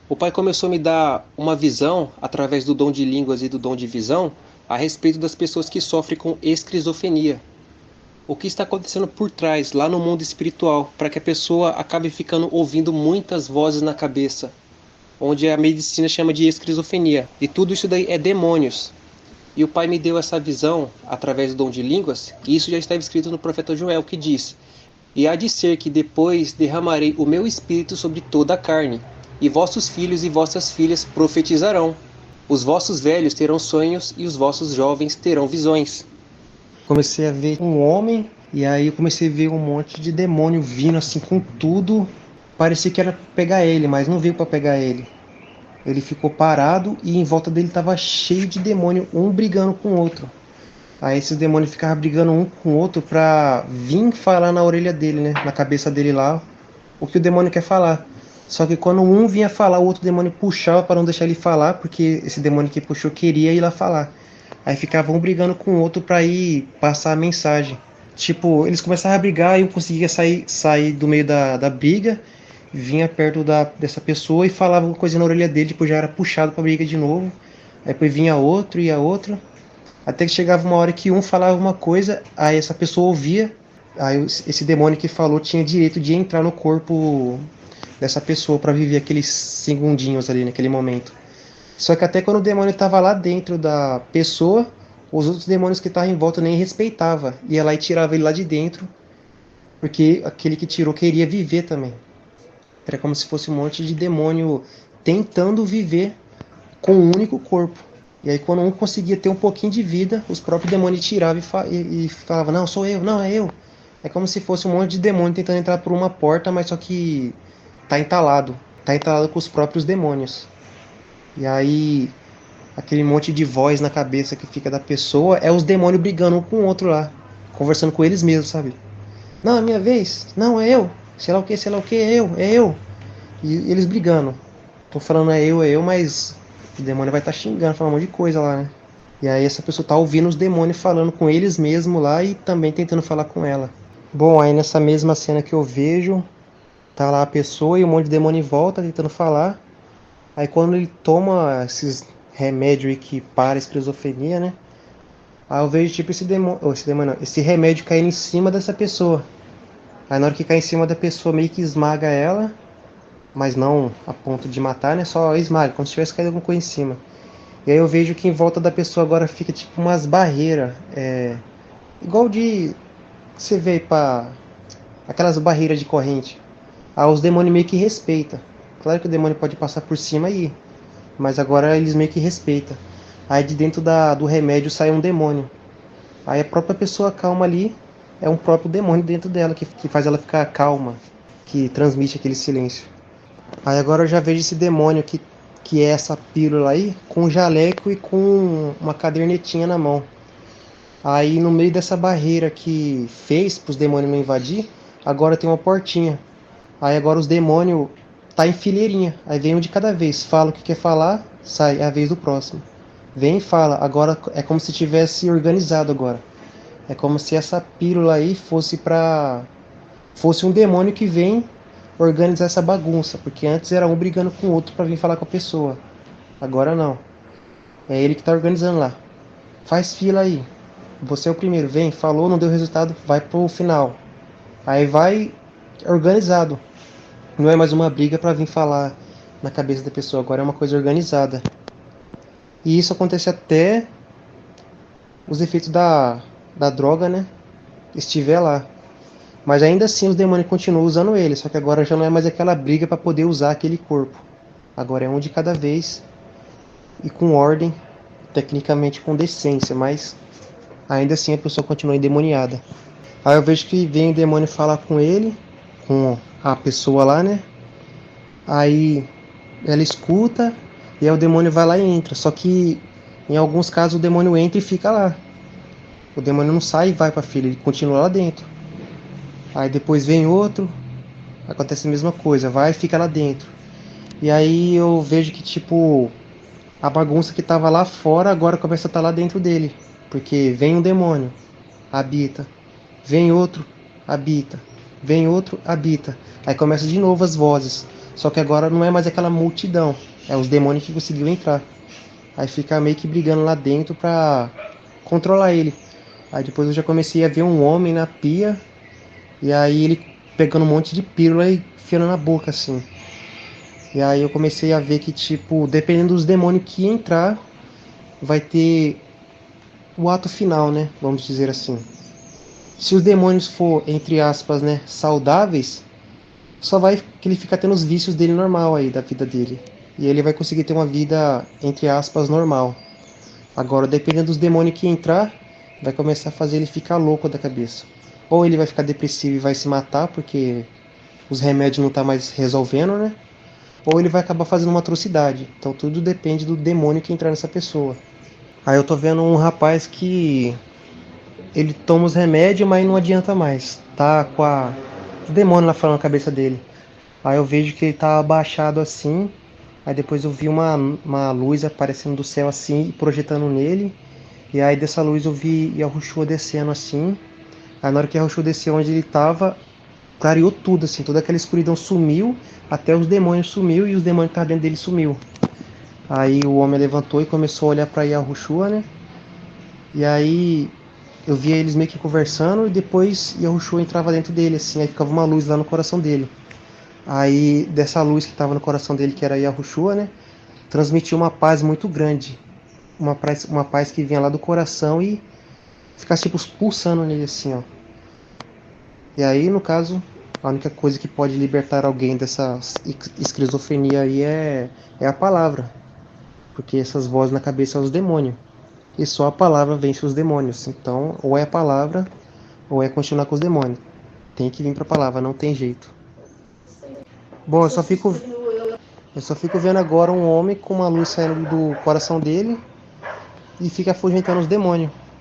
O pai começou a me dar uma visão, através do dom de línguas e do dom de visão, a respeito das pessoas que sofrem com esquizofrenia. O que está acontecendo por trás, lá no mundo espiritual, para que a pessoa acabe ficando ouvindo muitas vozes na cabeça, onde a medicina chama de esquizofrenia. E tudo isso daí é demônios. E o pai me deu essa visão através do dom de línguas, e isso já estava escrito no profeta Joel, que diz: E há de ser que depois derramarei o meu espírito sobre toda a carne, e vossos filhos e vossas filhas profetizarão. Os vossos velhos terão sonhos e os vossos jovens terão visões. Comecei a ver um homem, e aí eu comecei a ver um monte de demônio vindo assim com tudo. Parecia que era pra pegar ele, mas não veio para pegar ele. Ele ficou parado e em volta dele estava cheio de demônio, um brigando com o outro. Aí esses demônios ficavam brigando um com o outro pra vir falar na orelha dele, né? Na cabeça dele lá, o que o demônio quer falar. Só que quando um vinha falar, o outro demônio puxava para não deixar ele falar, porque esse demônio que puxou queria ir lá falar. Aí ficavam um brigando com o outro pra ir passar a mensagem. Tipo, eles começavam a brigar e eu conseguia sair do meio da briga, vinha perto dessa pessoa e falava uma coisa na orelha dele, depois já era puxado pra briga de novo. Aí depois vinha outro e a outra. Até que chegava uma hora que um falava uma coisa, aí essa pessoa ouvia, aí esse demônio que falou tinha direito de entrar no corpo dessa pessoa para viver aqueles segundinhos ali naquele momento. Só que até quando o demônio estava lá dentro da pessoa, os outros demônios que estavam em volta nem respeitava. Ia lá e tirava ele lá de dentro, porque aquele que tirou queria viver também. Era como se fosse um monte de demônio tentando viver com um único corpo. E aí quando um conseguia ter um pouquinho de vida, os próprios demônios tiravam e falavam, não, sou eu, não, é eu. É como se fosse um monte de demônio tentando entrar por uma porta, mas só que tá entalado. Tá entalado com os próprios demônios. E aí aquele monte de voz na cabeça que fica da pessoa é os demônios brigando um com o outro lá. Conversando com eles mesmos, sabe? Não, é minha vez. Não, é eu. Sei lá o que, é eu, é eu. E eles brigando. Tô falando é eu, mas o demônio vai estar xingando, falando um monte de coisa lá, né? E aí essa pessoa tá ouvindo os demônios falando com eles mesmo lá e também tentando falar com ela. Bom, aí nessa mesma cena que eu vejo, tá lá a pessoa e um monte de demônio em volta tentando falar. Aí quando ele toma esses remédios aí que para a esquizofrenia, né? Aí eu vejo tipo esse remédio caindo em cima dessa pessoa. Aí na hora que cai em cima da pessoa meio que esmaga ela, mas não a ponto de matar, né? Só esmaga, como se tivesse caído alguma coisa em cima. E aí eu vejo que em volta da pessoa agora fica tipo umas barreiras, igual de você vê para aquelas barreiras de corrente. Aí os demônios meio que respeitam. Claro que o demônio pode passar por cima aí, mas agora eles meio que respeitam. Aí de dentro do remédio sai um demônio. Aí a própria pessoa calma ali é um próprio demônio dentro dela que faz ela ficar calma, que transmite aquele silêncio. Aí agora eu já vejo esse demônio que é essa pílula aí, com um jaleco e com uma cadernetinha na mão. Aí no meio dessa barreira que fez para os demônios não invadir, agora tem uma portinha. Aí agora os demônios tá em fileirinha. Aí vem um de cada vez, fala o que quer falar, sai, é a vez do próximo. Vem e fala, agora é como se tivesse organizado agora. É como se essa pílula aí fosse um demônio que vem organizar essa bagunça, porque antes era um brigando com o outro para vir falar com a pessoa. Agora não. É ele que tá organizando lá. Faz fila aí. Você é o primeiro, vem, falou, não deu resultado, vai pro final. Aí vai organizado. Não é mais uma briga para vir falar na cabeça da pessoa, agora é uma coisa organizada. E isso acontece até os efeitos da droga, né? Estiver lá. Mas ainda assim os demônios continuam usando ele, só que agora já não é mais aquela briga para poder usar aquele corpo. Agora é um de cada vez e com ordem, tecnicamente com decência, mas ainda assim a pessoa continua endemoniada. Aí eu vejo que vem o demônio falar com ele, com a pessoa lá, né? Aí ela escuta e aí o demônio vai lá e entra. Só que em alguns casos o demônio entra e fica lá. O demônio não sai e vai pra filha, ele continua lá dentro. Aí depois vem outro, acontece a mesma coisa, vai e fica lá dentro. E aí eu vejo que tipo a bagunça que tava lá fora agora começa a estar lá dentro dele. Porque vem um demônio, habita. Vem outro, habita. Vem outro, habita. Aí começa de novo as vozes. Só que agora não é mais aquela multidão, é os demônios que conseguiu entrar. Aí fica meio que brigando lá dentro pra controlar ele. Aí depois eu já comecei a ver um homem na pia, e aí ele pegando um monte de pílula e enfiando na boca, assim. E aí eu comecei a ver que, tipo, dependendo dos demônios que entrar, vai ter o ato final, né? Vamos dizer assim. Se os demônios for, entre aspas, né, saudáveis, só vai que ele fica tendo os vícios dele normal aí, da vida dele. E ele vai conseguir ter uma vida, entre aspas, normal. Agora, dependendo dos demônios que entrar, vai começar a fazer ele ficar louco da cabeça. Ou ele vai ficar depressivo e vai se matar, porque os remédios não tá mais resolvendo, né? Ou ele vai acabar fazendo uma atrocidade. Então tudo depende do demônio que entrar nessa pessoa. Aí eu tô vendo um rapaz que ele toma os remédios, mas não adianta mais. Tá com o demônio lá falando na cabeça dele. Aí eu vejo que ele tá abaixado assim. Aí depois eu vi uma luz aparecendo do céu assim, projetando nele. E aí dessa luz eu vi Yahushua descendo assim. Aí na hora que Yahushua desceu onde ele tava, clareou tudo assim. Toda aquela escuridão sumiu, até os demônios sumiu e os demônios que estavam dentro dele sumiu. Aí o homem levantou e começou a olhar para Yahushua, né? E aí eu via eles meio que conversando e depois Yahushua entrava dentro dele, assim, aí ficava uma luz lá no coração dele. Aí dessa luz que estava no coração dele, que era Yahushua, né? Transmitia uma paz muito grande. Uma paz que vinha lá do coração e ficasse tipo pulsando nele assim, ó. E aí, no caso, a única coisa que pode libertar alguém dessa esquizofrenia aí é a palavra. Porque essas vozes na cabeça são os demônios. E só a palavra vence os demônios. Então, ou é a palavra, ou é continuar com os demônios. Tem que vir pra palavra, não tem jeito. Bom, eu só fico vendo agora um homem com uma luz saindo do coração dele e fica afugentando os demônios.